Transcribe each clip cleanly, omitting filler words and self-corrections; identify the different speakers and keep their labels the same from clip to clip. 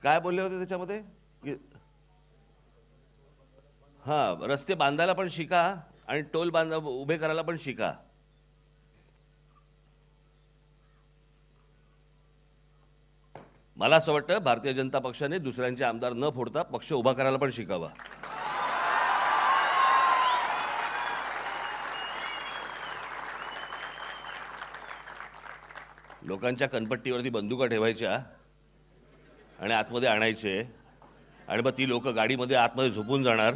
Speaker 1: काय बोलले होते त्याच्यामध्ये की हां, रस्ते बांधायला पण शिका आणि टोल उभे करायला पण शिका. मला असं वाटतं भारतीय जनता पक्षाने दुसऱ्यांचे आमदार न फोडता पक्ष उभा करायला पण शिकावा. लोकांच्या कनपट्टीवरती बंदुका ठेवायच्या आणि आतमध्ये आणायचे आणि मग ती लोक गाडीमध्ये आतमध्ये झोपून जाणार.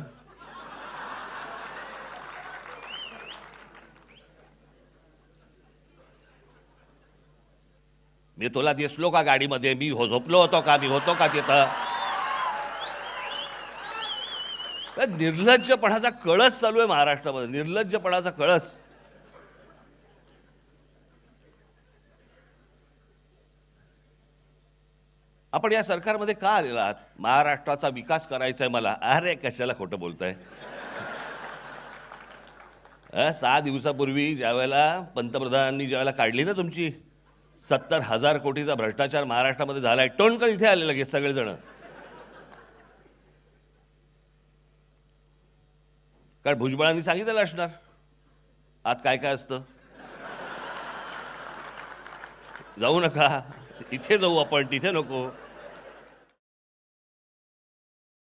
Speaker 1: मी तुला दिसलो का गाडीमध्ये? मी झोपलो होतो का? मी होतो का तिथं? निर्लज्जपणाचा कळस चालू आहे महाराष्ट्रामध्ये, निर्लज्जपणाचा कळस. आपण या सरकारमध्ये का आलेला आहात? महाराष्ट्राचा विकास करायचा आहे मला. अरे कशाला खोटं बोलताय? 6 दिवसापूर्वी ज्यावेळेला पंतप्रधानांनी ज्यावेळेला काढली ना तुमची 70,000 कोटीचा भ्रष्टाचार महाराष्ट्रामध्ये झालाय, टोणकळ इथे आले लगेच सगळेजण. कारण भुजबळांनी सांगितलेलं असणार आत काय काय असतं. जाऊ नका, इथे जाऊ आपण, तिथे नको.